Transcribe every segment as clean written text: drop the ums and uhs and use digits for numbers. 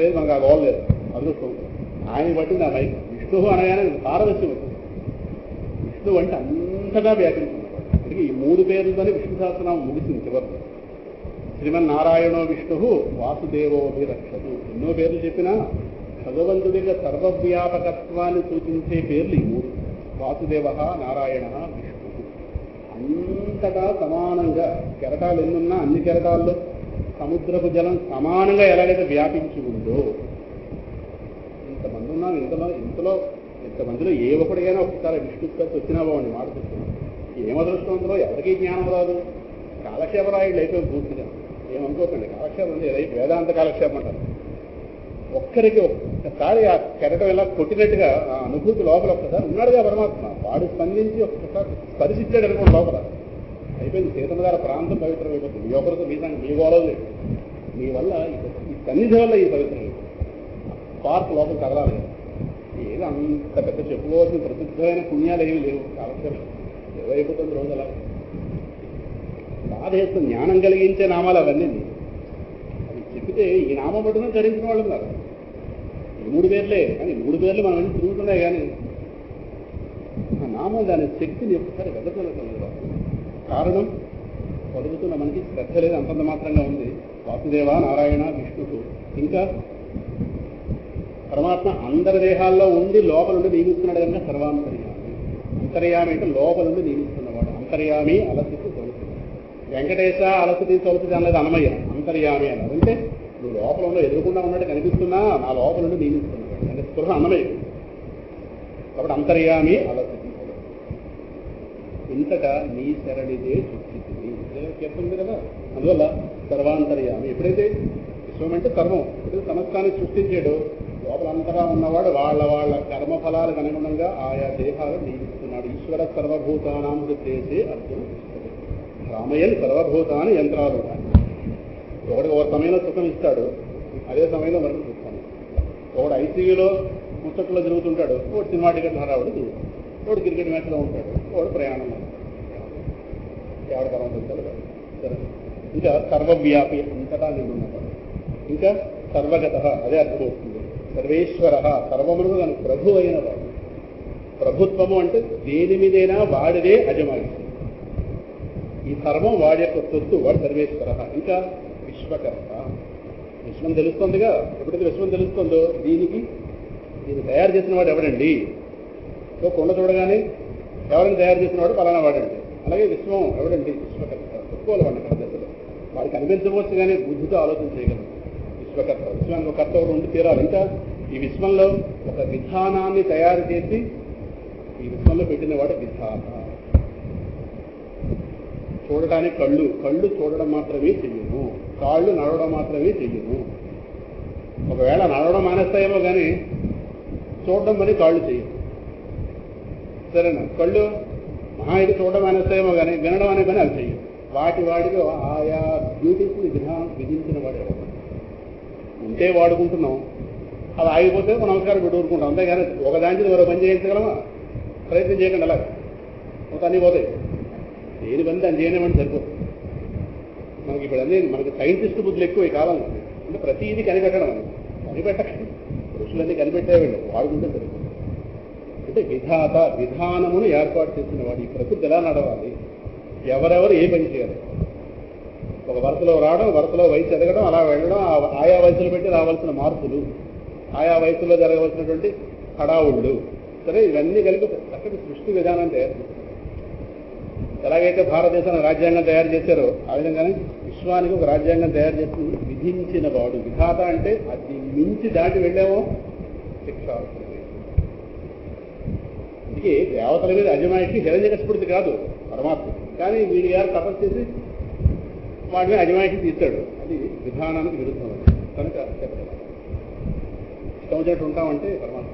లేదు, మనకు ఆ గోడ లేదు, అదృష్టం. ఆయన బట్టి నా మైక్ విష్ణువు అనగానే పారదర్శి వచ్చింది. విష్ణువు అంటే అంతగా వ్యాపించుకున్నాడు. అందుకే ఈ 3 పేర్లతోనే విష్ణు సహస్రనామం ముగిసింది చివరిలో. శ్రీమన్నారాయణో విష్ణు వాసుదేవోభిరక్షతు. ఎన్నో పేర్లు చెప్పినా భగవంతుడిగా సర్వవ్యాపకత్వాన్ని సూచించే పేర్లు ఈ 3. వాసుదేవ, నారాయణ, విష్ణు. అంతటా సమానంగా కెరటాలు ఎన్నున్నా అన్ని కెరటాల్లో సముద్రపు జలం సమానంగా ఎలాగైతే వ్యాపించి ఉందో, ఇంతమంది ఉన్నాం, ఇంతమందిలో ఏ ఒకటికైనా ఒకసారి విష్ణుత్వం వచ్చినా బాగుంది. మాట చెప్తున్నాం, ఏమదృష్టంలో ఎవరికీ జ్ఞానం రాదు. కాలక్షేపరాయుడు అయిపోయి పూర్తిగా ఏమనుకోకండి. కాలక్షేపం ఉంది, వేదాంత కాలక్షేపం అంటారు. ఒక్కరికి ఒక్కసారి ఆ కెరటం ఇలా కొట్టినట్టుగా ఆ అనుభూతి లోపల ఒక్కసారి ఉన్నాడుగా పరమాత్మ. వాడు స్పందించి ఒక్కసారి స్పరిశించాడు అనుకోండి లోపల, అయిపోయింది. సీతమ్మ గారి ప్రాంతం పవిత్రం అయిపోతుంది. మీ ఒకరితో మీ గోళం లేదు, మీ వల్ల ఈ సన్నిధి వల్ల ఈ పవిత్రం అయిపోతుంది. పార్క్ లోపల కదలాలి. ఏదో అంత పెద్ద చెప్పుకోవాల్సిన ప్రసిద్ధమైన పుణ్యాలు ఏమి లేవు. కాలక్షేపం ఏవైపోతుంది రోజు అలా బాధేస్తూ జ్ఞానం కలిగించే నామాలు అవన్నీ. అది చెప్తే ఈ నామం పట్టున ధరించిన వాళ్ళు ఉన్నారు. ఈ 3 పేర్లే, కానీ 3 పేర్లు మనం అన్ని తిరుగుతున్నాయి. కానీ ఆ నామం దాని శక్తిని ఒకసారి వెదజల్లగలదు. కారణం పలుకుతున్న మనకి శ్రద్ధ లేదు, అంతంత మాత్రంగా ఉంది. వాసుదేవ, నారాయణ, విష్ణువు. ఇంకా పరమాత్మ అందరి దేహాల్లో ఉండి లోపల నుండి నియమిస్తున్నాడు కనుక సర్వాంతర్యామి. అంతర్యామి అంటే లోపల నుండి నియమిస్తున్నవాడు. అంతర్యామి అలసితి తొలసి. వెంకటేశ అలసితి తొలసి అనేది అన్నమయ్య. అంతర్యామి అన్నారు అంటే నువ్వు లోపల ఉన్న ఎదురుకుండా ఉన్నట్టు కనిపిస్తున్నా నా లోపల నుండి నియమిస్తున్నాడు అంటే స్పృహ అన్నమయ్య. కాబట్టి అంతర్యామి అలసితి ఇంతటా నీ శరణిదే సృష్టించింది చెప్తుంది కదా. అందువల్ల సర్వాంతర్యామి. ఎప్పుడైతే విశ్వం అంటే సర్వం, ఎప్పుడైతే సమస్తాన్ని సృష్టించాడో లోపల అంతగా ఉన్నవాడు వాళ్ళ కర్మఫలాలకు అనుగుణంగా ఆయా దేహాలు నియమిస్తున్నాడు. ఈశ్వర సర్వభూతానాం చేసే అర్థం రామయ్యని సర్వభూతాన్ని యంత్రాలు ఉన్నాయి. ఒకటికి ఒక సమయంలో సుఖం ఇస్తాడు, అదే సమయంలో మరొక సుఖం. ఒకడు ఐసీయూలో ముచ్చట్లో తిరుగుతుంటాడు, ఒకటి సినిమా టికెట్ హడావుడు తిరుగుతాడు, ఒకడు క్రికెట్ మ్యాచ్లో ఉంటాడు, ఒకడు ప్రయాణం ఎవడ పరమశంకలు కాదు. సరే, ఇంకా సర్వవ్యాపి అంతటా నిండున్నవాడు. ఇంకా సర్వగత అదే అర్థమవుతుంది. సర్వేశ్వర సర్వమును దాని ప్రభు అయిన వాడు. ప్రభుత్వము అంటే దేని మీదైనా వాడిదే అజమాయిస్తుంది. ఈ సర్వం వాడి యొక్క సొత్తు, వాడు సర్వేశ్వర. ఇంకా విశ్వకర్త. విశ్వం తెలుస్తుందిగా. ఎప్పుడైతే విశ్వం తెలుస్తుందో దీన్ని తయారు చేసిన వాడు ఎవడండి? సో కొండ చూడగానే ఎవరిని తయారు చేసిన వాడు పలానా వాడండి. అలాగే విశ్వం ఎవడండి? విశ్వకర్త. ఒప్పుకోవాలి వాడిని కర్తలు. వాడికి అనిపించవచ్చు కానీ బుద్ధితో ఆలోచన చేయగలరు. విశ్వకర్త, విశ్వానికి ఒక కర్త ఒకటి ఉండి తీరాలి. ఇంకా ఈ విశ్వంలో ఒక విధానాన్ని తయారు చేసి ఈ విశ్వంలో పెట్టినవాడు విధాత. చూడటానికి కళ్ళు చూడడం మాత్రమే చెయ్యను, కాళ్ళు నడవడం మాత్రమే చెయ్యను. ఒకవేళ నడవడం మానేస్తాయేమో కానీ చూడడం మరి కాళ్ళు చెయ్యను. సరేనా? కళ్ళు మహాయికి చూడడం మానేస్తాయేమో కానీ వినడం అనే పని అవి చెయ్యను. వాటికి ఆయా బ్యూటిఫుల్ విధానం విధించిన వాడు ఎవరు ఉంటే వాడుకుంటున్నాం. అది ఆగిపోతే మనం నమస్కారం పెట్టి ఊరుకుంటాం. అంతేగాని ఒక దాంట్లో మరో పని చేయించగలమా? ప్రయత్నం చేయకండి. అలాగే ఒక అన్నీ పోతాయి. దేని పని దాన్ని చేయనివ్వండి సరిపోతుంది. మనకి ఇప్పుడు అన్నీ మనకి సైంటిస్ట్ బుద్ధులు ఎక్కువ ఈ కాలంలో. అంటే ప్రతిదీ కనిపెట్టడం కనిపెట్టకండి. ఋషులన్నీ కనిపెట్టేవాళ్ళు, వాడుకుంటే సరిపోతుంది. అంటే విధాత విధానమును ఏర్పాటు చేసిన వాడు. ఈ ప్రకృతి ఎలా నడవాలి, ఎవరెవరు ఏ పని చేయాలి, ఒక వరుసలో రావడం, వరుసలో వయసు ఎదగడం, అలా వెళ్ళడం, ఆయా వయసులో పెట్టి రావాల్సిన మార్పులు, ఆయా వయసులో జరగవలసినటువంటి హడావుళ్ళు, సరే ఇవన్నీ కలిపి చక్కటి సృష్టి విధానం తయారు చేశారు. ఎలాగైతే భారతదేశానికి రాజ్యాంగం తయారు చేశారో ఆ విధంగానే విశ్వానికి ఒక రాజ్యాంగం తయారు చేసి విధించిన వాడు విధాత. అంటే అది మించి దాటి వెళ్ళామో శిక్ష. అందుకే దేవతల మీద అజమాయిషి హిరణ్యకశిపుడిది కాదు పరమాత్మ. కానీ వీడి గారు తపస్సు చేసి వాడిని అజమాయిషి తీశాడు. అది విధానానికి విరుద్ధం. కనుక ఇష్టం వచ్చినట్టు ఉంటామంటే పరమాత్మ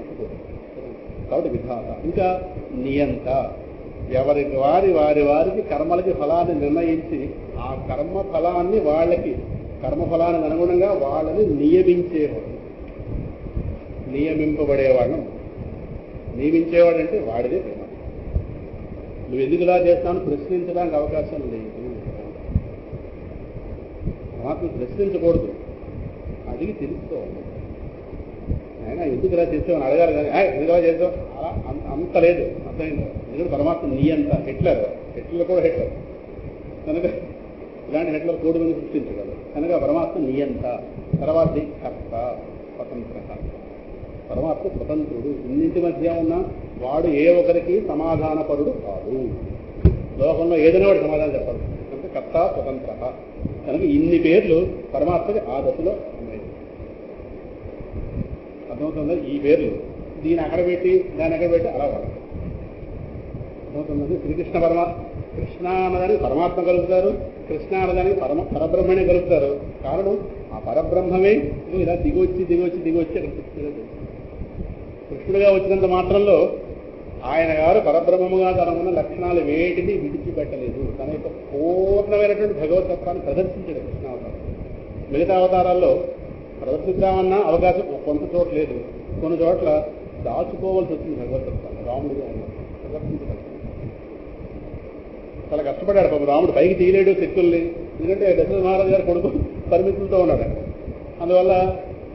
కాబట్టి విధాత. ఇంకా నియంత. ఎవరికి వారికి కర్మలకి ఫలాన్ని నిర్ణయించి ఆ కర్మ ఫలాన్ని వాళ్ళకి కర్మఫలానికి అనుగుణంగా వాళ్ళని నియమించేవాడు. నియమింపబడేవాడు. నియమించేవాడంటే వాడిదే ప్రేమ. నువ్వు ఎందుకు ఇలా చేస్తాను ప్రశ్నించడానికి అవకాశం లేదు. పరమాత్మ ప్రశ్నించకూడదు, అడిగి తెలుసుకోవాలి. ఆయన ఎందుకు ఇలా చేసావు అని అడగాలి కానీ ఎందుకు ఇలా చేసావు అలా అంత లేదు అర్థమైంది. ఎందుకంటే పరమాత్మ నీ అంత హిట్లర్ కూడా హిట్లర్ కనుక ఇలాంటి హిట్లర్ కోడి మంది సృష్టించగలరు కనుక పరమాత్మ నీ అంత. తర్వాత కర్త స్వతంత్ర. పరమాత్మ స్వతంత్రుడు. ఇన్నింటి మధ్య ఉన్న వాడు ఏ ఒకరికి సమాధానపరుడు కాదు. లోకంలో ఏదైనా వాడు సమాధానం చెప్పాడు కనుక కర్త స్వతంత్ర. కనుక ఇన్ని పేర్లు పరమాత్మకి ఆ దశలో ఉన్నాయి. అర్థమవుతుందా? ఈ పేర్లు దీన్ని అక్కడ పెట్టి దాన్ని ఎక్కడ పెట్టి అలా వాడు అర్థమవుతుందండి. శ్రీకృష్ణ కృష్ణ అన్నదానికి పరమాత్మ కలుపుతారు, కృష్ణ అన్నదానికి పరబ్రహ్మనే కలుపుతారు. కారణం ఆ పరబ్రహ్మమే ఇలా దిగొచ్చి అక్కడ కృష్ణుడిగా వచ్చినంత మాత్రంలో ఆయన గారు పరబ్రహ్మముగా తనకున్న లక్షణాలు వేటిని విడిచిపెట్టలేదు. తన యొక్క పూర్ణమైనటువంటి భగవతత్వాన్ని ప్రదర్శించాడు కృష్ణావతారం. మిగతా అవతారాల్లో ప్రదర్శిద్దామన్నా అవకాశం కొంత చోట్ల లేదు, కొన్ని చోట్ల దాచుకోవాల్సి వచ్చింది భగవతత్వాన్ని. రాముడిగా ఉన్నాడు ప్రదర్శించడం చాలా కష్టపడ్డాడు పాపం. రాముడు పైకి తీయలేడు శక్తుల్ని, ఎందుకంటే దశరథ మహారాజు గారు కొడుకు పరిమితులతో ఉన్నాడు. అందువల్ల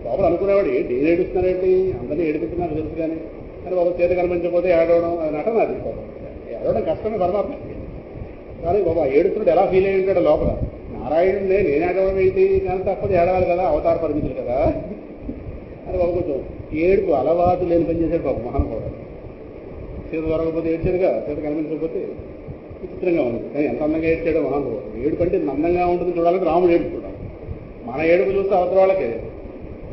బాబులు అనుకునేవాడు ఏంటి ఏడుస్తున్నారేంటి, అందరినీ ఏడిపిస్తున్నారు తెలుసు కానీ బాబు చేత కనిపించకపోతే ఏడవడం అది నటన. అది పాపం ఏడవడం కష్టమే పరమాత్మ. కానీ బాబా ఏడుస్తున్నాడు ఎలా ఫీల్ అయి ఉంటాడు లోపల. నారాయణుడే నేను ఏడవడం ఏంటి కానీ తప్పదు ఏడవాలి కదా, అవతార పరిమితులు కదా అని బాబు కొంచెం ఏడుపు అలవాటు లేని పని చేశాడు బాబు మహానుభావుడు. చేత దొరకకపోతే ఏడ్చాడుగా, చేత కనిపించకపోతే విచిత్రంగా ఉంది. కానీ ఎంత అందంగా ఏడ్చాడో మహానుభావుడు. ఏడుపు అంటే అందంగా ఉంటుంది చూడాలంటే రాముడు ఏడుపు చూడాలి. మన ఏడుపు చూస్తే అవతల వాళ్ళకి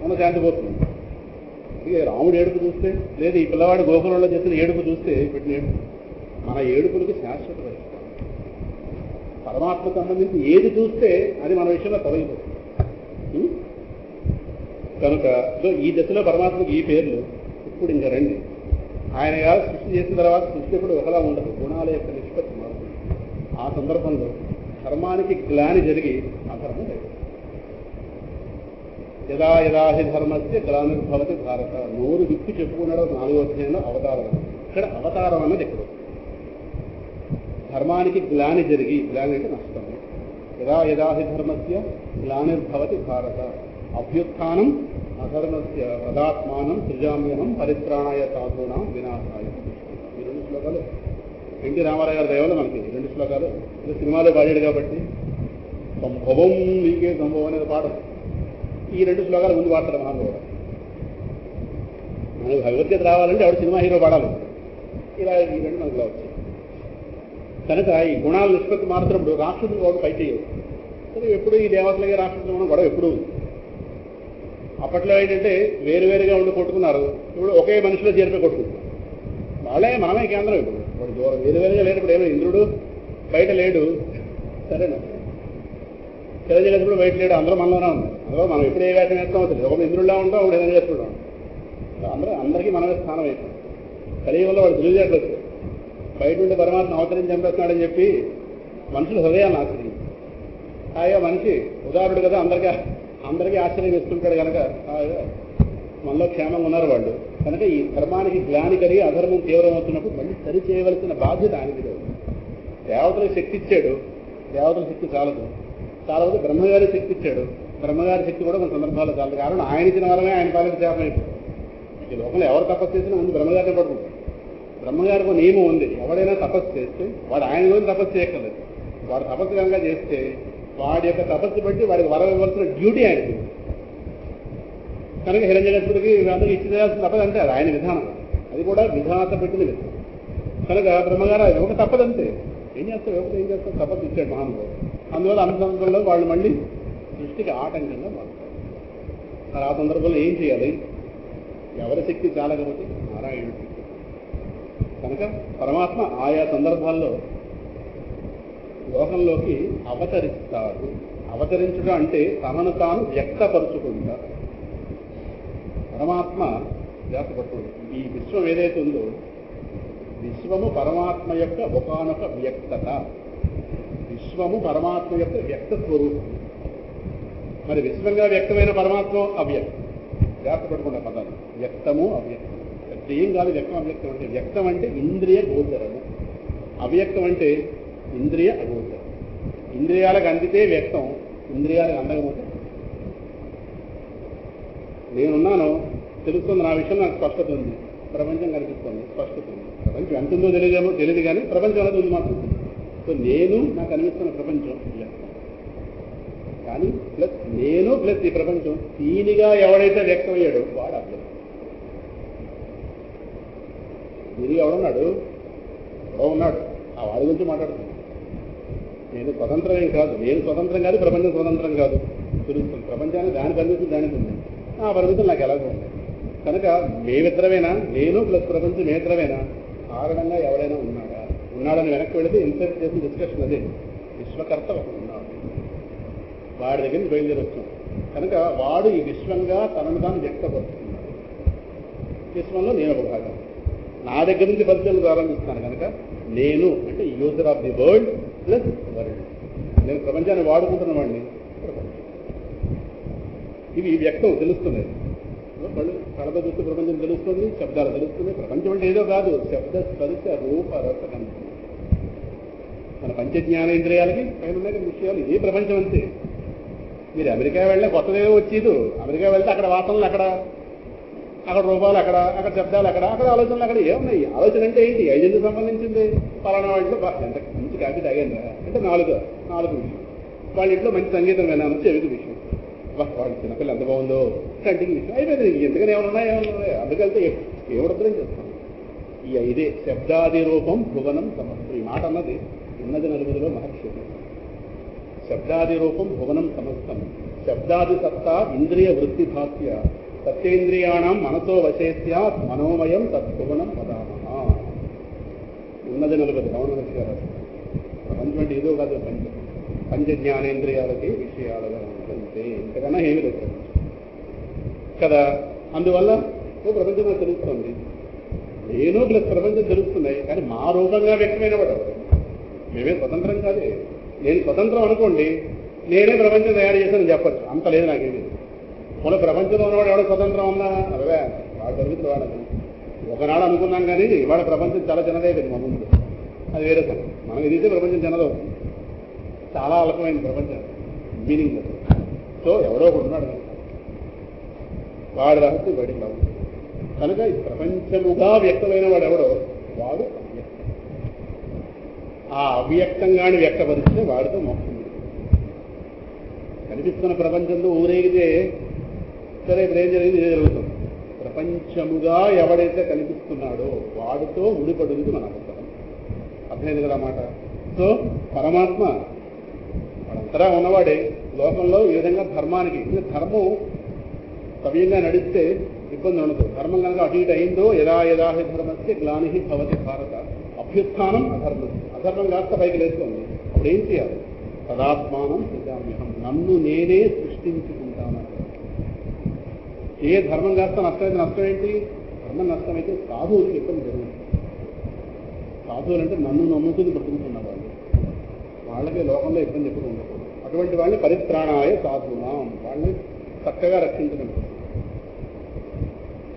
మన శాంతి పోతుంది. ఇక రాముడు ఏడుపు చూస్తే లేదు ఈ పిల్లవాడు గోకులంలో చేసిన ఏడుపు చూస్తే పెట్టిన ఏడుపు మన ఏడుపులకి శాశ్వత పరిష్కారం. పరమాత్మకు సంబంధించి ఏది చూస్తే అది మన విషయంలో తొలగిపోతుంది. కనుక ఈ దశలో పరమాత్మకు ఈ పేర్లు. ఇప్పుడు ఇంకా రండి, ఆయన గారు సృష్టి చేసిన తర్వాత సృష్టి ఎప్పుడు ఒకలా ఉండదు, గుణాల యొక్క నిష్పత్తి మారుతుంది. ఆ సందర్భంలో ధర్మానికి గ్లాని జరిగి అధర్మం లేదు. యదా యదా హి ధర్మస్య గ్లానిర్భవతి భారత. నోరు విప్పి చెప్పుకున్నాడు 4వ అధ్యాయంలో అవతారం. ఇక్కడ అవతారం అన్నది ఎక్కడ ధర్మానికి గ్లాని జరిగి, గ్లాని అంటే నష్టము. యదా యదా హి ధర్మస్య గ్లానిర్భవతి భారత అభ్యుత్థానం అధర్మస్య తదాత్మానం సృజామ్యహం పరిత్రాణాయ సాధూనాం వినాశాయ. ఈ 2 శ్లోకాలు ఎన్టీ రామారావు గారి దయవల్ల మనకి 2 శ్లోకాలు సినిమాలో పాడాడు కాబట్టి సంభవం నీకే సంభవం అనేది పాట. ఈ 2 శ్లోకాలు ముందు పాడతాడు మహానుభావుడు. మనకు భగవద్గీత రావాలంటే ఆవిడ సినిమా హీరో పాడాలి. ఇలా ఈ 2 మనకు వచ్చాయి. కనుక ఈ గుణాల నిష్పత్తి మారుతున్నప్పుడు రాక్షసులు వాడు పై చేయవు. సరే ఎప్పుడు ఈ దేవతలకి రాక్షసులు మనం గొడవ ఎప్పుడు ఉంది. అప్పట్లో ఏంటంటే వేరువేరుగా ఉండి కొట్టుకున్నారు, ఇప్పుడు ఒకే మనిషిలో చేరిపోయి కొట్టుకుంటున్నారు. వాళ్ళే మనమే కేంద్రం. ఇప్పుడు వాడు దూరం వేరువేరుగా లేడు. ఇప్పుడు ఏమో ఇంద్రుడు బయట లేడు, సరేనా చిరంజీవి బయట లేడు, అందరూ మనలోనే ఉన్నారు. అందులో మనం ఎప్పుడు ఏ వేషం వేస్తామో తెలియదు. ఒక ఇంద్రుడిలా ఉంటాం, ఒకటి ఏదైనా చేస్తుంటాం. అందరికీ మనమే స్థానం అయిపోయింది. కలియుగంలో వాడు తెలియజేయట్లేదు. బయట ఉండి పరమాత్మ అవతరించి చంపేస్తున్నాడని చెప్పి మనుషులు హృదయాన్ని ఆశ్రయించి హాయిగా మనిషి ఉదాహరుడు కదా, అందరికీ ఆశ్చర్యం ఇస్తుంటాడు. కనుక మనలో క్షేమంగా ఉన్నారు వాళ్ళు. కనుక ఈ ధర్మానికి గ్లాని కలిగి అధర్మం తీవ్రమవుతున్నప్పుడు మళ్ళీ సరి చేయవలసిన బాధ్యత ఆయనకి లేదు. దేవతలకు శక్తి ఇచ్చాడు, దేవతల శక్తి చాలదు. బ్రహ్మగారి శక్తి ఇచ్చాడు, బ్రహ్మగారి శక్తి కూడా కొన్ని సందర్భాలు చాలదు. కారణం ఆయన ఇచ్చిన వరమే ఆయన పాలన చేపమైపోతుంది. ఈ లోకంలో ఎవరు తపస్సు చేసినా ముందు బ్రహ్మగారిని పడుకుంటారు. బ్రహ్మగారికి ఒక నియమం ఉంది, ఎవడైనా తపస్సు చేస్తే వాడు ఆయన గురించి తపస్సు చేయక్కర్లేదు. వాడు తపస్సు కనుక చేస్తే వాడి యొక్క తపస్సు బట్టి వాడికి వరం ఇవ్వాల్సిన డ్యూటీ ఆయనకి. కనుక హిరణ్యకశిపుడికి అందరికీ ఇచ్చేయాల్సిన తప్పదు అంటే అది ఆయన విధానం. అది కూడా విధాత పెట్టిన విధానం. కనుక బ్రహ్మగారు అది ఒక తప్పదంతే. ఏం చేస్తాం తపస్సు ఇచ్చాడు మహానుభావుడు. అందువల్ల అన్ని సందర్భంలో వాళ్ళు మళ్ళీ సృష్టికి ఆటంకంగా మారుతారు. మరి ఆ సందర్భంలో ఏం చేయాలి? ఎవరి శక్తి చాలకపోతే నారాయణుడి శక్తి. కనుక పరమాత్మ ఆయా సందర్భాల్లో లోకంలోకి అవతరిస్తాడు. అవతరించడం అంటే తనను తాను వ్యక్తపరుచుకుంటాడు. పరమాత్మ వ్యక్తపడుతుంది. ఈ విశ్వం ఏదైతే ఉందో విశ్వము పరమాత్మ యొక్క ఒకానొక వ్యక్తత. విశ్వము పరమాత్మ యొక్క వ్యక్త స్వరూపం. మరి విశ్వంగా వ్యక్తమైన పరమాత్మ అవ్యక్తం. వ్యక్తపడుకున్న పదాలు వ్యక్తము అవ్యక్తం. ఏం కాదు వ్యక్తం అవ్యక్తం అంటే. వ్యక్తం అంటే ఇంద్రియ గోచరము, అవ్యక్తం అంటే ఇంద్రియ అగోచరం. ఇంద్రియాలకు అందితే వ్యక్తం, ఇంద్రియాలకు అందకపోతే నేనున్నాను తెలుస్తుంది, నా విషయం నాకు స్పష్టత ఉంది, ప్రపంచం కనిపిస్తుంది, స్పష్టత ఉంది. ప్రపంచం ఎంత ఉందో తెలియదు కానీ ప్రపంచం అనేది ఉంది మాత్రం. సో నేను నాకు అనిపిస్తున్న ప్రపంచం కానీ ప్లస్ నేను ప్లస్ ఈ ప్రపంచం దీనిగా ఎవడైతే వ్యక్తమయ్యాడో వాడు అవ్వలేదు. దీనిగా ఎవడున్నాడు ఆ వాడి గురించి మాట్లాడుతున్నాను. నేను స్వతంత్రం కాదు, నేను స్వతంత్రం కాదు, ప్రపంచం స్వతంత్రం కాదు. తెలుస్తుంది ప్రపంచాన్ని దాని పరిమితి దానికి ఉంది, ఆ పరిమితులు నాకు ఎలాగో ఉన్నాయి. కనుక మేమిద్దరమేనా, నేను ప్లస్ ప్రపంచం మేమిద్దరమేనా, కారణంగా ఎవడైనా ఉన్నాడని వెనక్కి వెళితే ఇన్సర్ట్ చేసిన డిస్కషన్ అదే. విశ్వకర్త ఒకడు ఉన్నాడు, వాడి దగ్గర నుంచి బయలుదేరి వచ్చాం. కనుక వాడు ఈ విశ్వంగా తనను తాను వ్యక్తపరుస్తున్నాడు. విశ్వంలో నేను ఒక భాగం, నా దగ్గర నుంచి పరిచయం ప్రారంభిస్తున్నాను. కనుక నేను అంటే user of the world plus world. నేను ప్రపంచాన్ని వాడుకుంటున్న వాడిని. ఇవి వ్యక్తం తెలుస్తుంది. కళతో చూస్తే ప్రపంచం తెలుస్తుంది, శబ్దాలు తెలుస్తుంది. ప్రపంచం అంటే ఏదో కాదు, శబ్ద స్పర్శ రూప రస కనిపిస్తుంది. మన పంచజ్ఞానేంద్రియాలకి పైన ఉన్నాయి విషయాలు, ఇదే ప్రపంచం అంతే. మీరు అమెరికా వెళ్ళినా కొత్తదేదో వచ్చేది. అమెరికా వెళ్తే అక్కడ వాసనలు అక్కడ రూపాలు అక్కడ శబ్దాలు అక్కడ ఆలోచనలు అక్కడ ఏమున్నాయి. ఆలోచన అంటే ఏంటి? ఐదెందుకు సంబంధించింది? పలానా వాటిలో ఎంత మంచి కాఫీ తాగాను అంటే నాలుగు విషయం. వాళ్ళ ఇంట్లో మంచి సంగీతం వినాను, చెవికి విషయం. వాళ్ళ చిన్నపిల్ల ఎంత బాగుందో కంటికి విషయం. అయిపోయింది. ఎందుకని ఏమన్నా అందుకెళ్తే ఏమడద్దరం చేస్తాను. ఈ ఇదే శబ్దాది రూపం భువనం సమస్తం. ఈ మాట అన్నది ఉన్నది నలుగురిలో మహర్షి. శబ్దాది రూపం భువనం సమస్తం. శబ్దాది సత్తా ఇంద్రియ వృత్తి భాస్య సత్యేంద్రియాణం మనసో వశేస్యా మనోమయం తద్భువనం వదామః. ఉన్నది నలుగురు రమణ మహర్షి గారు. ప్రపంచం అంటే ఏదో కాదు, పంచ జ్ఞానేంద్రియాలకి విషయాలుగా ఉంటుంది. ఇంతకన్నా ఏమి లేదు కదా. అందువల్ల ప్రపంచం నాకు తెలుస్తుంది, నేను ప్లస్ ప్రపంచం తెలుస్తున్నాయి. కానీ మా రూపంగా వ్యక్తమైన వాడు మేమే స్వతంత్రం కాదే. నేను స్వతంత్రం అనుకోండి, నేనే ప్రపంచం తయారు చేశానని చెప్పచ్చు. అంత లేదు నాకేమి. మన ప్రపంచంలో ఉన్నవాడు ఎవడో స్వతంత్రం ఉన్నా అవే వాడు జరుగుతుంది. వాడని ఒకనాడు అనుకున్నాం కానీ ఇవాళ ప్రపంచం చాలా చిన్నదైపోయింది మా ముందు. అది వేరే సార్. మనం ఇది ప్రపంచం చిన్నదవుతుంది, చాలా అల్పమైన ప్రపంచం, మీనింగ్ లేదు. సో ఎవడో ఒకడు ఉన్నాడు, వాడి రహస్యం బయటికి రావు. కనుక ఈ ప్రపంచముగా వ్యక్తమైన వాడు ఎవడో వాడు అవ్యక్తం. ఆ అవ్యక్తంగాని వ్యక్తపరిస్తే వాడితో మోక్షం. కనిపిస్తున్న ప్రపంచంలో ఊరేగితే సరే ఇప్పుడు ఏం జరిగింది, ఇదే జరుగుతుంది. ప్రపంచముగా ఎవడైతే కనిపిస్తున్నాడో వాడితో ముడిపడుతుంది మన అభిప్రాయం. అర్థమైంది కదా మాట. సో పరమాత్మ వాడంతరా ఉన్నవాడే. లోకంలో ఈ విధంగా ధర్మానికి, ధర్మం సవ్యంగా నడిస్తే ఇబ్బంది ఉండదు. ధర్మం కనుక అటు ఇటు అయిందో యదా యదాహి ధర్మస్య గ్లానిహి భవతి భారత. అభ్యుత్థానం అధర్మం, అధర్మం కాస్త పైకి లేస్తుంది. అప్పుడు ఏం చేయాలి? తదాత్మానం సృజామ్యహం, నన్ను నేనే సృష్టించుకుంటాను. ఏ ధర్మం కాస్త నష్టమైతే నష్టం ఏంటి? ధర్మం నష్టమైతే సాధువులకు ఇబ్బంది జరుగుతుంది. సాధువులు అంటే నన్ను నమ్ముకుని బ్రతుకుతున్న వాళ్ళు, వాళ్ళకే లోకంలో ఇబ్బంది ఎప్పుడు ఉండకూడదు. అటువంటి వాళ్ళని పరిత్రాణాయ సాధునాం, వాళ్ళని చక్కగా రక్షించడం.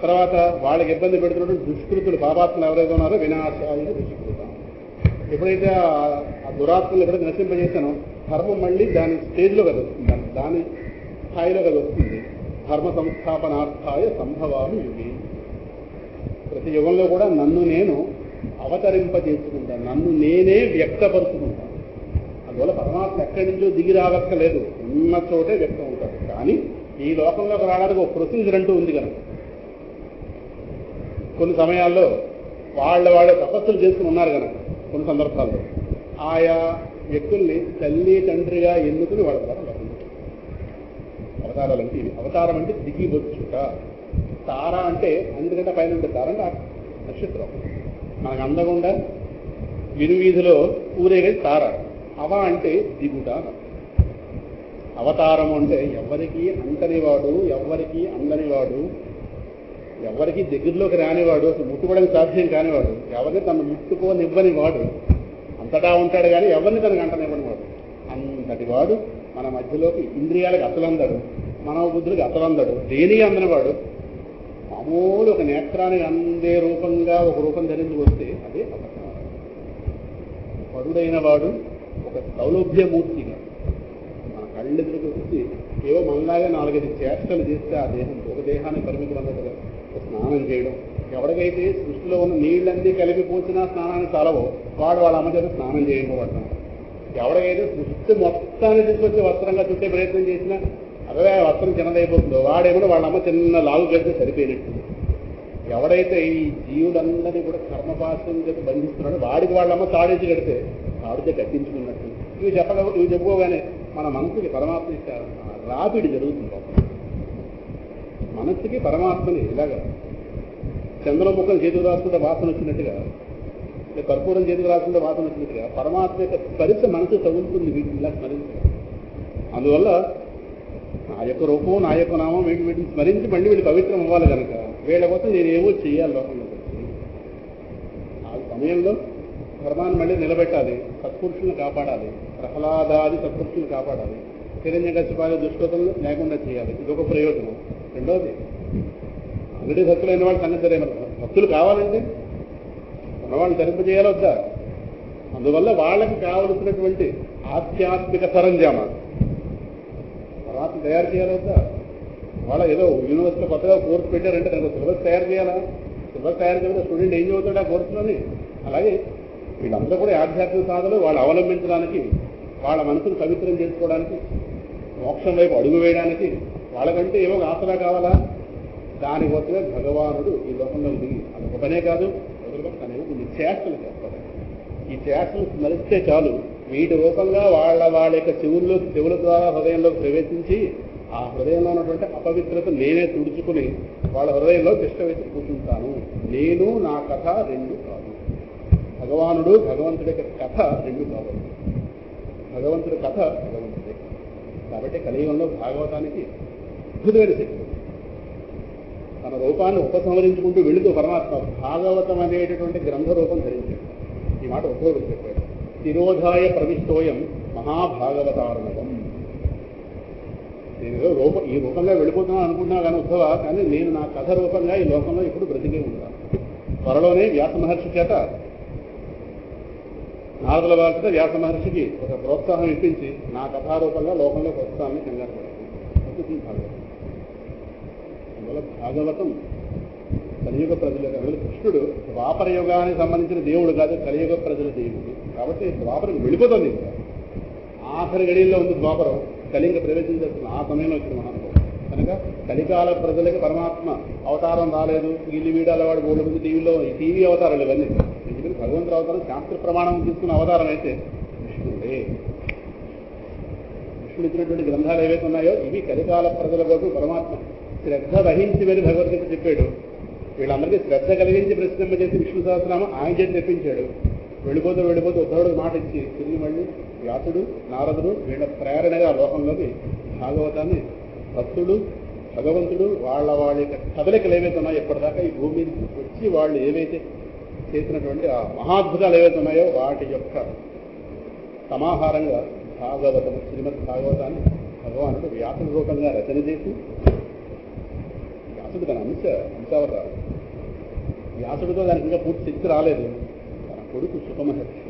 తర్వాత వాళ్ళకి ఇబ్బంది పెడుతున్నటువంటి దుష్కృతులు, పాపాత్మలు ఎవరైతే ఉన్నారో వినాశాయ దుష్కృతం. ఎప్పుడైతే ఆ దురాత్మలు ఎప్పుడైతే నశింపజేశానో ధర్మం మళ్ళీ దాని స్టేజ్లో కదా వస్తుంది, దాని స్థాయిలో కదా వస్తుంది. ధర్మ సంస్థాపనార్థాయ సంభవామి యుగి. ప్రతి యుగంలో కూడా నన్ను నేను అవతరింపజేసుకుంటాను, నన్ను నేనే వ్యక్తపరుచుకుంటాను. అందువల్ల పరమాత్మ ఎక్కడి నుంచో దిగి రావక్కలేదు, ఉన్న చోటే వ్యక్తం అవుతాడు. కానీ ఈ లోకంలోకి రావడానికి ఒక ప్రొసీజర్ అంటూ ఉంది కనుక కొన్ని సమయాల్లో వాళ్ళ తపస్సులు చేసుకుని ఉన్నారు కనుక కొన్ని సందర్భాల్లో ఆయా వ్యక్తుల్ని తల్లి తండ్రిగా ఎన్నుకుని వాళ్ళ ద్వారా అవతారాలు అంటే ఇవి. అవతారం అంటే దిగివచ్చుట. తార అంటే అందుకంటే పైన ఉండే తార అంటే నక్షత్రం. మనకు అందకుండా వినువీధిలో ఊరేగే తార. అవ అంటే దిగుట. అవతారము అంటే ఎవరికి అంతనివాడు, ఎవరికి అందనివాడు, ఎవరికి దగ్గరలోకి రానివాడు, అసలు ముట్టుకోవడానికి సాధ్యం కానివాడు, ఎవరిని తను ముట్టుకోనివ్వని వాడు, అంతటా ఉంటాడు కానీ ఎవరిని తనకు అంటనివ్వని వాడు. అంతటి వాడు మన మధ్యలోకి ఇంద్రియాలకు అసలందడు, మానవ బుద్ధులకు అసలందడు, దేనికి అందనివాడు. మామూలు ఒక నేత్రానికి అందే రూపంగా ఒక రూపం ధరించి వస్తే అదే అవతారం. పరుడైన వాడు ఒక సౌలభ్యమూర్తిగా మన కళ్ళెదురుకు వచ్చి ఏవో మనలాగా 4-5 చేష్టలు చేస్తే ఆ దేహం ఒక దేహానికి పరిమితం అన్నట్టుగా స్నానం చేయడం. ఎవరికైతే సృష్టిలో ఉన్న నీళ్ళన్నీ కలిపి పోసినా స్నానాన్ని చాలవో వాడు వాళ్ళ అమ్మ చేత స్నానం చేయకపోవడం. ఎవరికైతే సృష్టి మొత్తాన్ని తీసుకొచ్చి వస్త్రంగా చుట్టే ప్రయత్నం చేసినా అదే వస్త్రం చిన్నదైపోతుందో వాడేమో వాళ్ళ అమ్మ చిన్న లాగు కడితే సరిపోయినట్టు. ఎవడైతే ఈ జీవులందరినీ కూడా కర్మపాశం చేత బంధిస్తున్నాడో వాడికి వాళ్ళమ్మ తాడేసి కడితే తాడితే కట్టించుకున్నట్టు. ఇవి చెప్పుకోగానే మన మనసుకి పరమాత్మ రాపిడి జరుగుతుంది. మనస్సుకి పరమాత్మని ఇలాగా చంద్రం ముక్కలు చేతులు రాసుకుంటే వాసన వచ్చినట్టుగా, కర్పూరం చేతులు రాసుకుంటే వాసన వచ్చినట్టుగా పరమాత్మ యొక్క స్పరిశ మనసు తగులుతుంది వీటిని ఇలా స్మరించడం. అందువల్ల నా యొక్క రూపం, నా యొక్క నామం వీటిని స్మరించి మళ్ళీ వీళ్ళు పవిత్రం అవ్వాలి కనుక వీళ్ళ కోసం నేనేమో చెయ్యాలి లోకంలో. ఆ సమయంలో ధర్మాన్ని మళ్ళీ నిలబెట్టాలి, సత్పురుషులను కాపాడాలి, ప్రహ్లాదాది సత్పురుషులను కాపాడాలి, హిరణ్యకశిపాది దుష్కృతులను లేకుండా చేయాలి. ఇదొక ప్రయోజనం. రెండవది ఆల్రెడీ భక్తులైన వాళ్ళు సంగతి సరేమన్నా భక్తులు కావాలంటే ఉన్నవాళ్ళు తరింపజేయాలి వద్దా? అందువల్ల వాళ్ళకి కావలసినటువంటి ఆధ్యాత్మిక సరంజామా తర్వాత తయారు చేయాలి వద్దా? వాళ్ళ ఏదో యూనివర్సిటీలో కొత్తగా కోర్సు పెట్టారంటే దానికి సిలబస్ తయారు చేయాలా? సిలబస్ తయారు చేయడం స్టూడెంట్ ఏం చదువుతాడు ఆ కోర్సులోని? అలాగే వీళ్ళందరూ కూడా ఆధ్యాత్మిక సాధనలు వాళ్ళు అవలంబించడానికి, వాళ్ళ మనసును పవిత్రం చేసుకోవడానికి, మోక్షం వైపు అడుగు వేయడానికి వాళ్ళకంటే ఏమో ఆసరా కావాలా? దానికోసమే భగవానుడు ఈ లోకంలో దిగి అది పనే కాదు తనేమో కొన్ని చేష్టలు చేస్తారు. ఈ చేష్టలు స్మరిస్తే చాలు వీటి రూపంగా వాళ్ళ యొక్క చెవుల ద్వారా హృదయంలోకి ప్రవేశించి ఆ హృదయంలో ఉన్నటువంటి అపవిత్రత నేనే తుడుచుకుని వాళ్ళ హృదయంలో తిష్ట వేసి కూర్చుంటాను. నేను నా కథ రెండు కాదు. భగవానుడు భగవంతుడి యొక్క కథ రెండు కాదు. భగవంతుడి కథ భగవంతుడే. కాబట్టి కలియుగంలో భాగవతానికి అద్భుతమైన శక్తి. తన రూపాన్ని ఉపసంహరించుకుంటూ వెళుతూ పరమాత్మ భాగవతం అనేటటువంటి గ్రంథ రూపం ధరించాడు. ఈ మాట ఉద్యోగులు చెప్పాడు. శిరోధాయ ప్రవిష్టోయం మహాభాగవతారణం. నేను ఈ రూపంగా వెళ్ళిపోతున్నాను అనుకుంటున్నా కానీ ఉద్భవ, కానీ నేను నా కథ రూపంగా ఈ లోకంలో ఇప్పుడు బ్రతికే ఉంటాను. త్వరలోనే వ్యాస మహర్షి చేత నారదుల వారితో వ్యాస మహర్షికి ఒక ప్రోత్సాహం ఇప్పించి నా కథారూపంగా లోకంలోకి వస్తానని కంగారు పడుతుంది భాగవతం. అందువల్ల భాగవతం కలియుగ ప్రజలు. అందులో కృష్ణుడు ద్వాపర యుగానికి సంబంధించిన దేవుడు కాదు, కలియుగ ప్రజల దేవుడు. కాబట్టి ద్వాపరకు వెళ్ళిపోతుంది. ఆఖరి గడియల్లో ఉంది ద్వాపరం, కలింగ ప్రవేశించేస్తుంది. ఆ సమయంలో వచ్చిన మహానుభావుడు కనుక కలికాల ప్రజలకి పరమాత్మ అవతారం రాలేదు. ఇల్లు వీడాల వాడు 3 మంది టీవీ అవతారాలు ఇవన్నీ. ఎందుకంటే భగవంతుడు అవతారం శాస్త్ర ప్రమాణం తీసుకున్న అవతారం అయితే విష్ణుడే. విష్ణుడు ఇచ్చినటువంటి గ్రంథాలు ఏవైతే ఉన్నాయో ఇవి కలికాల ప్రజల కోసం పరమాత్మ శ్రద్ధ వహించి వెళ్ళి భగవద్గీత చెప్పాడు. వీళ్ళందరికీ శ్రద్ధ కలిగించి ప్రశ్నింప చేసి విష్ణు సహస్రనామం ఆయన చేసి తెప్పించాడు. వెళ్ళిపోతూ ఉద్ధవుడికి మాట ఇచ్చి తిరిగి మళ్ళీ వ్యాసుడు నారదుడు వీళ్ళ ప్రేరణగా లోకంలోకి భాగవతాన్ని భక్తుడు భగవంతుడు వాళ్ళ యొక్క కదలికలు ఏవైతే ఉన్నాయో ఎప్పటిదాకా ఈ భూమి మీద వచ్చి వాళ్ళు ఏవైతే చేసినటువంటి ఆ మహాద్భుతాలు ఏవైతే ఉన్నాయో వాటి యొక్క సమాహారంగా భాగవతం శ్రీమద్ భాగవతాన్ని భగవానుడు వ్యాసుడు రూపంగా రచన చేసి, వ్యాసుడు తన అంశావతారం. వ్యాసుడితో దానికి ఇంకా పూర్తి శక్తి రాలేదు. తన కొడుకు సుఖమహర్షి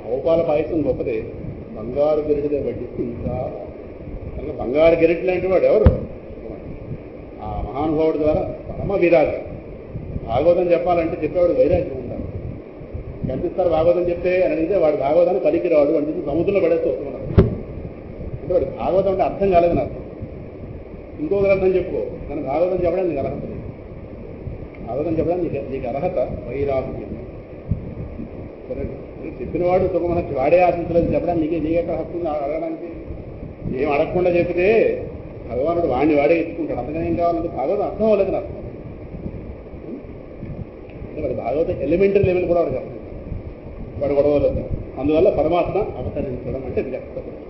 అవపాల పాయసం గొప్పదే, బంగారు గిరిటిదే వడ్డిస్తూ ఇంకా కనుక బంగారు గిరిటి లాంటి వాడు ఎవరు? ఆ మహానుభావుడి ద్వారా పరమ విరాగం. భాగవతం చెప్పాలంటే చెప్పేవాడు వైరాగ్యం ఉంటాడు. కనిపిస్తారు భాగవతం చెప్తే అని అడిగితే వాడు భాగవతాన్ని పలికిరాడు అని చెప్పి సముద్రంలో పడేస్తూ వస్తున్నాడు. అంటే వాడు భాగవతం అంటే అర్థం కాలేదని అర్థం. ఇంకో గ్రంథం చెప్పుకో, కానీ భాగవతం చెప్పడానికి నీకు అర్హత లేదు. భాగవతం చెప్పడానికి నీకు అర్హత వైరాగ్యం. సరే, చెప్పినవాడు సుఖమహర్షి వాడే ఆశించలేదు చెప్పడానికి నీకెక్కడ హక్కు అడగడానికి? ఏం అడగకుండా చెప్తే భగవానుడు వాడే ఇచ్చుకుంటాడు. అంతగానే ఏం కావాలంటే భాగవతం అర్థం అవ్వలేదని అర్థం. అంటే వాడి భాగవతం ఎలిమెంటరీ లెవెల్ కూడా వాడికి అర్థం, వాడు గొడవలేదు. అందువల్ల పరమాత్మ అవతరించడం అంటే వ్యక్తపరచడం.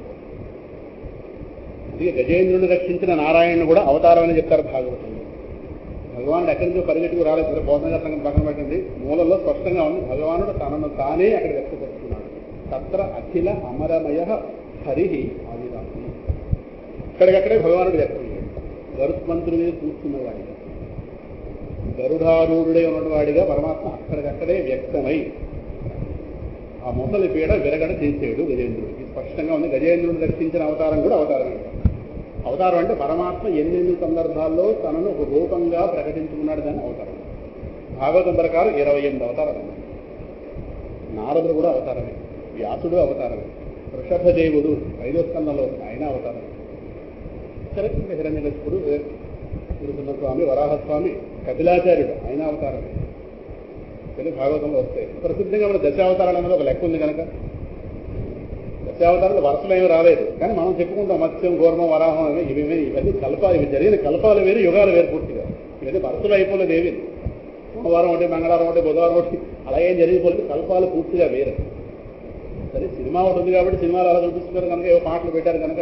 అందుకే గజేంద్రుని రక్షించిన నారాయణుడు కూడా అవతారం అని చెప్తారు భాగవతంలో. భగవానుడు ఎక్కడి నుంచో పరిగెట్టుకు రాలేదు. సరే, బోధనగా సంగతి పక్కన పెట్టండి. మూలంలో స్పష్టంగా ఉంది భగవానుడు తనను తానే అక్కడ వ్యక్తపరుస్తున్నాడు. తత్ర అఖిల అమరమయ హరి ఆదిరాసి. ఇక్కడికక్కడే భగవానుడు వ్యక్తమయ్యాడు. గరుత్మంతుడి మీద కూర్చున్నవాడిగా, గరుడారూఢుడే ఉన్నవాడిగా పరమాత్మ అక్కడికక్కడే వ్యక్తమై ఆ ముసలి పీడ విరగడ చేసాడు గజేంద్రుడికి. స్పష్టంగా ఉంది. గజేంద్రుడిని రక్షించిన అవతారం కూడా అవతారమే. అవతారం అంటే పరమాత్మ ఎన్నెన్ని సందర్భాల్లో తనను ఒక రూపంగా ప్రకటించుకున్నాడు దాన్ని అవతారం. భాగవతం ప్రకారం 28 అవతారాలు. నారదుడు కూడా అవతారమే, వ్యాసుడు అవతారమే, వృషభదేవుడు 5వ స్కందంలో ఆయన అవతారమే. సరే, హిరణ్యకశిపుడు, గురుసున్నస్వామి, వరాహస్వామి, కపిలాచార్యుడు ఆయన అవతారమే. తెలుగు భాగవతంలో వస్తాయి. ప్రసిద్ధంగా మన దశావతారాలు అనేది ఒక లెక్క ఉంది కనుక దశావతారాలు వరుసలో ఏమి రాలేదు. కానీ మనం చెప్పుకుంటాం మత్స్యం, కూర్మం, వరాహం అని. ఇవన్నీ కల్పాలు, ఇవి జరిగిన కల్పాలు వేరు, యుగాలు వేరు పూర్తిగా. ఇవన్నీ వరుసలో అయిపోలేదు ఏవి. సోమవారం ఒకటి, మంగళవారం ఒకటి, బుధవారం ఒకటి, అలా ఏం జరిగిపోలేదు. కల్పాలు పూర్తిగా వేరు. సరే, సినిమా ఒకటి ఉంది కాబట్టి సినిమాలు అలా చూపిస్తున్నారు కనుక ఏవో పాటలు పెట్టారు కనుక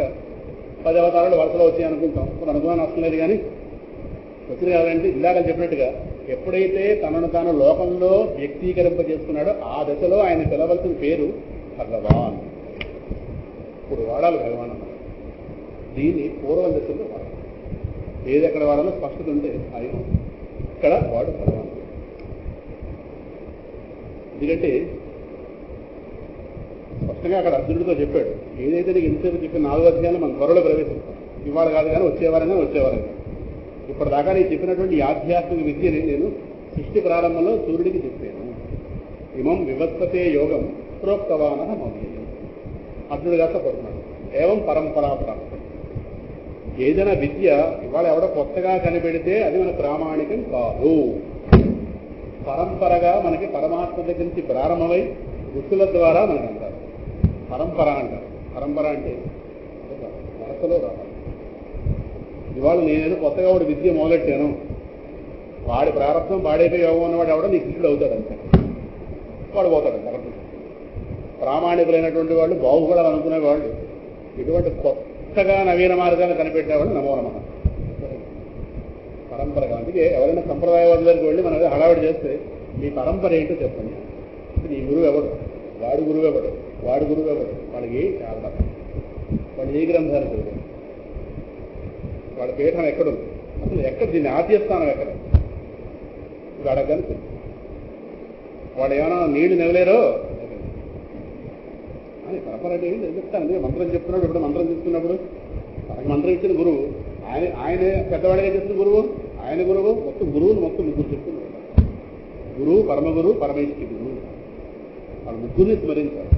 10 అవతారాలు వరుసలో వచ్చాయి అనుకుంటాం. ఇప్పుడు అనుకున్నాను అసలు లేదు. కానీ వచ్చింది కాదంటే ఇందాక చెప్పినట్టుగా ఎప్పుడైతే తనను తాను లోకంలో వ్యక్తీకరింపజేస్తున్నాడో ఆ దశలో ఆయన పిలవలసిన పేరు భగవాన్. ఇప్పుడు వాడాలి భగవాన్ అన్నమాట. దీన్ని పూర్వ దశలో వాడాలి. ఏది ఎక్కడ వాడాలో స్పష్టత ఉంటే ఆయన ఇక్కడ వాడు భగవాన్. ఎందుకంటే స్పష్టంగా అక్కడ అర్జునుడితో చెప్పాడు, ఏదైతే నీకు ఇంతసేపు చెప్పిన 4 అధ్యాయాలు మన త్వరలో ప్రవేశిస్తాం. ఇవాళ కాదు కానీ వచ్చేవారంగా. ఇప్పటిదాకా నేను చెప్పినటువంటి ఆధ్యాత్మిక విద్యని నేను సృష్టి ప్రారంభంలో సూర్యుడికి చెప్పాను. ఇమం వివత్సతే యోగం ప్రోక్తవాన మౌల్యం. అర్జునుడు కాస్త పడుతున్నాడు. ఏవం పరంపరా ప్రాప్తం. ఏదైనా విద్య ఇవాళ ఎవడో కొత్తగా కనిపెడితే అది మన ప్రామాణికం కాదు. పరంపరగా మనకి పరమాత్మ దగ్గర నుంచి ప్రారంభమై ఋషుల ద్వారా మనకు అంటారు పరంపర అంటారు. పరంపర అంటే వరసలో రావాలి. ఇవాళ నేనేదో కొత్తగా వాడు విద్య మొదలెట్టాను, వాడి ప్రారంభం వాడైతే యోగం ఉన్నవాడు ఎవడో నీ శిష్యుడు అవుతాడు అంతే. వాడు పోతాడు కరెక్ట్. ప్రామాణికులైనటువంటి వాళ్ళు, బాహుబలాలు అనుకునే వాళ్ళు, ఇటువంటి కొత్తగా నవీన మార్గాలు కనిపెట్టేవాళ్ళు నమో నమః. పరంపరగా. అందుకే ఎవరైనా సంప్రదాయవాదుల దగ్గరికి వెళ్ళి మనం హడావిడి చేస్తే మీ పరంపర ఏంటో చెప్పండి. నీ గురువు ఎవడు, వాడి గురువు ఎవడు, వాడి గురువు ఎవడు, వాడికి చాలా వాడు ఏ గ్రంథాలు చదివాడు, వాడి పీఠం ఎక్కడుంది, అసలు ఎక్కడ దీన్ని ఆద్యస్థానం ఎక్కడ, వాడు కనుక వాడు ఏమైనా నీళ్లు నెగలేరో అని పరంపర అంటే ఏంటి చెప్తాను. మంత్రం చెప్తున్నాడు. ఇప్పుడు మంత్రం చెప్తున్నప్పుడు మనకి మంత్రం ఇచ్చిన గురువు ఆయనే పెద్దవాడిగా చేసిన గురువు, ఆయన గురువు, మొత్తం గురువులు మొత్తం ముగ్గురు చెప్తున్నారు. గురువు, పరమగురు, పరమేశ్వరి గురువు. వాళ్ళు ముగ్గురిని స్మరించారు.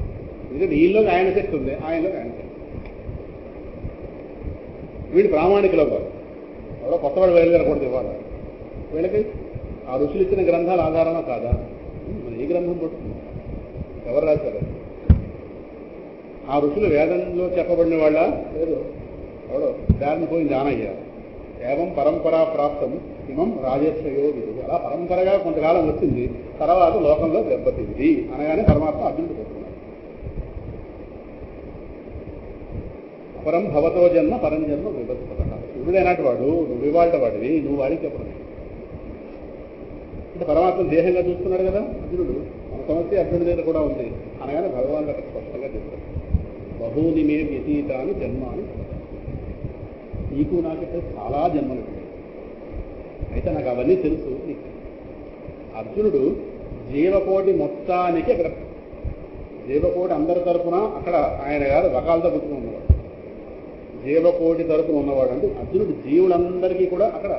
ఎందుకంటే వీళ్ళలోకి ఆయన శక్తి ఉంది, ఆయనలోకి ఆయన శక్తి. వీళ్ళు ప్రామాణికులు అవ్వాలి. ఎవరో కొత్తవాడు బయలుదేరకూడదు ఇవ్వాలి. వీళ్ళకి ఆ ఋషులు ఇచ్చిన గ్రంథాలు ఆధారమా కాదా? మరి ఏ గ్రంథం పడుతుంది, ఎవరు రాశారు? ఆ ఋషులు వేదంలో చెప్పబడిన వాళ్ళ లేదు, ఎవడో దారిని పోయి దానయ్యారు. ఏవం పరంపరా ప్రాప్తం ఇమం రాజేశ్వయో విధి. అలా పరంపరగా కొంతకాలం వచ్చింది, తర్వాత లోకంలో దెబ్బతింది అనగానే పరమాత్మ అర్జునుడు పోతున్నాడు. అపరం భవతో జన్మ పరం జన్మ విభత్సత. సూర్యుడైనటి వాడు, నువ్వు ఇవాళ వాడివి, నువ్వు వాడికి చెప్పడం అంటే పరమాత్మ దేహంగా చూస్తున్నాడు కదా అర్జునుడు. మన సమస్య అర్జునుడి దగ్గర కూడా ఉంది అనగానే భగవాన్ అక్కడ స్పష్టంగా చెప్తాడు. బహూని మే వ్యతీతాన్ని జన్మాని. నీకు నాకైతే చాలా జన్మలు ఉంటాయి, అయితే నాకు అవన్నీ తెలుసు. అర్జునుడు జీవకోటి మొత్తానికి అక్కడ జీవకోటి అందరి తరఫున అక్కడ ఆయన గారు రకాలతో పుట్టుకుని ఉన్నవాడు. జీవకోటి తరఫున ఉన్నవాడు అంటే అర్జునుడు జీవులందరికీ కూడా అక్కడ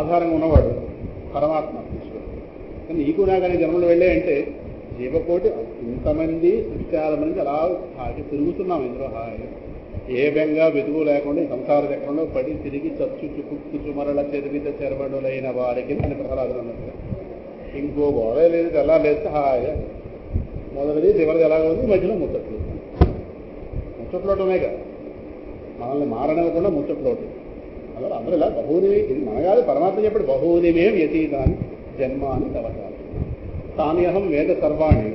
ఆధారంగా ఉన్నవాడు పరమాత్మ. కానీ నీకు నాకనే జన్మలు వెళ్ళే అంటే జీవకోటి ఇంతమంది సృష్టాల మంది అలా హాయి తిరుగుతున్నాం ఇందులో హాయి. ఏ బెంగా వెతుకు లేకుండా సంసార చక్రంలో పడి తిరిగి చచ్చు కుక్కు మరల చెరిమిత చెరబడులైన వారికి అని ప్రహ్లాదులు అన్నట్టుగా. ఇంకో గోడ లేదు, ఎలా లేదు, హాయిగా మొదటిది చివరిది ఎలాగ ఉంది, మధ్యలో ముచ్చట్లు. ముచ్చట్లోటమేగా మనల్ని మారనివ్వకుండా ముచ్చట్లోటు. అలా అందరూ ఇలా బహుని, ఇది మన కాదు పరమాత్మ చెప్పాడు, బహునిమే వ్యతీతాన్ని జన్మాని తవచాలి తాన్యహం వేద సర్వాణి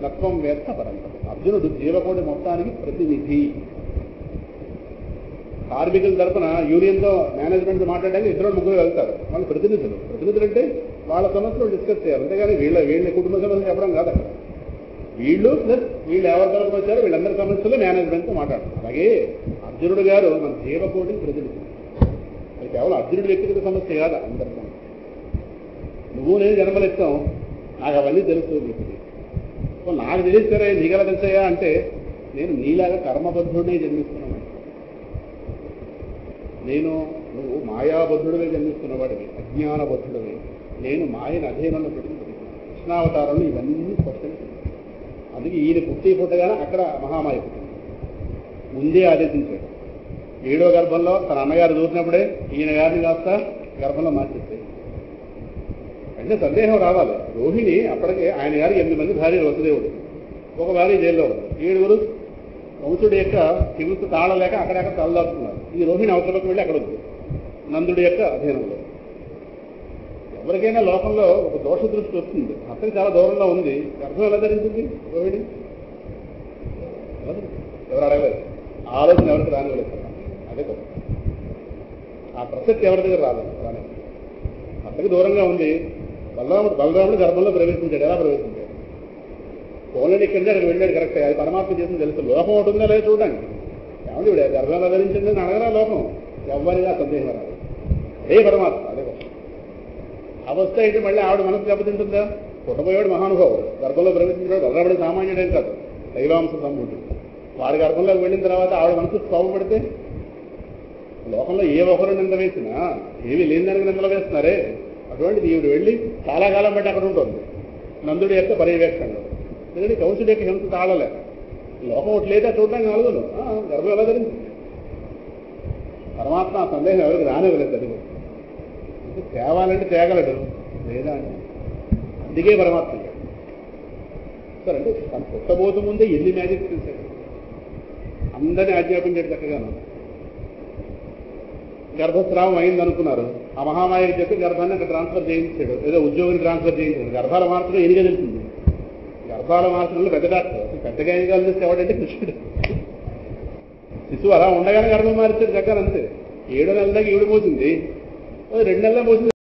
లక్వం వేత్త పరంపర. అర్జునుడు జీవకోటి మొత్తానికి ప్రతినిధి. కార్మికుల తరఫున యూనియన్తో మేనేజ్మెంట్ మాట్లాడడానికి 2-3 వెళ్తారు. వాళ్ళు ప్రతినిధులు. ప్రతినిధులు అంటే వాళ్ళ సమస్యలు డిస్కస్ చేయాలి, అంతేగాని వీళ్ళ కుటుంబ సమస్యలు చెప్పడం కాదు అక్కడ. వీళ్ళు ప్లస్ వీళ్ళు ఎవరి తరఫున వచ్చారో వీళ్ళందరి సమస్యలు మేనేజ్మెంట్తో మాట్లాడతారు. అలాగే అర్జునుడు గారు మన జీవకోటి ప్రతినిధి. అది కేవలం అర్జునుడి వ్యక్తిగత సమస్య కాదు, అందరి సమస్య. నువ్వు నేను జన్మలెత్తాం, నాకు అవన్నీ తెలుసు. నీకు నాకు తెలిస్తారా, నీకెలా తెలుసాయా అంటే నేను నీలాగా కర్మబద్ధుడినే జన్మిస్తున్నాను. నువ్వు మాయాబద్ధుడిగా జన్మిస్తున్నవాడివి, అజ్ఞానబద్ధుడివి. నేను మాయను అధీనంలో పెట్టుకుని కృష్ణావతారంలో ఇవన్నీ స్పష్టంగా. అందుకే ఈయన పుట్టగానే అక్కడ మహామాయ పుట్టింది. ముందే ఆదేశించాడు. 7వ గర్భంలో తన అన్నగారు దూరినప్పుడే ఈయన గారిని కాస్త గర్భంలో మార్చేస్తాయి. అంటే సందేహం రావాలి. రోహిణి అప్పటికే ఆయన గారు 8 మంది భార్యలు, వసుదేవుడు ఒక భార్య జైల్లో ఉంది. 7గురు కంసుడి యొక్క హింస తాళలేక అక్కడక్కడ తలదాచుకున్నారు. ఈ రోహిణి అవసరంలోకి వెళ్ళి అక్కడ ఉంది, నందుడి యొక్క అధీనంలో. ఎవరికైనా లోకంలో ఒక దోష దృష్టి వస్తుంది. అతనికి చాలా దూరంలో ఉంది. గర్భం ఎలా ధరించింది రోహిణి? ఎవరు అడగలేదు. ఆలోచన ఎవరికి రానివ్వలేదు. అదే గొప్ప. ఆ ప్రసక్తి ఎవరి దగ్గర రాలేదు. అతనికి దూరంగా ఉంది. బలరాముడు గర్భంలో ప్రవేశించాడు. ఎలా ప్రవేశించాడు? పోలని ఇక్కడి నుంచి అక్కడికి వెళ్ళాడు. కరెక్ట్. అది పరమాత్మ చేసింది తెలుసు. లోకం ఒకటి ఉందా లేదా చూడండి. ఏమంటే ఇప్పుడు గర్భంలో ధరించిందని అడగరా లోకం? ఎవరిగా సందేహం రాదు. అదే పరమాత్మ. అదే గొప్ప. అవస్థ అయితే మళ్ళీ ఆవిడ మనసు దెబ్బతింటుందా? పుట్టబోయేవాడు మహానుభావుడు, గర్భంలో ప్రవేశించాడు. బలరాముడు సామాన్యుడేం కాదు, దైవాంశ సంభూతుడు. వాడి గర్భంలోకి వెళ్ళిన తర్వాత ఆవిడ మనసు కోపపడితే లోకంలో ఏ ఒక్కరు నింద వేసినా ఏమీ లేని దానికి నిందలు వేస్తున్నారే. అటువంటిది ఈవిడ వెళ్ళి చాలా కాలం బట్టి అక్కడ ఉంటుంది నందుడి యొక్క పర్యవేక్షణలో. ఎందుకంటే కంసుడి యొక్క హింస తాళలే. లోకం ఒకటి లేదా చూడడానికి నలుగురు గర్భం ఎలా ధరించింది? పరమాత్మ ఆ సందేహం ఎవరికి రానివ్వలేదు. అది అంటే తేవాలంటే తేగలడు, లేదా అంటే అందుకే పరమాత్మ సరే. అంటే తను పుట్టబోతు ముందే ఎన్ని మ్యాజిక్ తెలిసాడు. అందరినీ ఆజ్ఞాపించాడు చక్కగాను. గర్భస్రావం అయిందనుకున్నారు. ఆ మహామాయకి చెప్పి గర్భాన్ని అక్కడ ట్రాన్స్ఫర్ చేయించాడు. ఏదో ఉద్యోగిని ట్రాన్స్ఫర్ చేయించాడు. గర్భాల మార్చడం ఎనిగా తెలిసింది. గర్భాల మార్చడంలో పెద్ద డాక్టర్. పెద్దగా ఏం కాదు ఎవడంటే కృష్ణుడు. శిశువు అలా ఉండగానే గర్భం మార్చాడు చక్కగా. అంతే. 7 నెలల దాకా ఈవిడ పోతుంది, 2 నెలల్లో పోతుంది.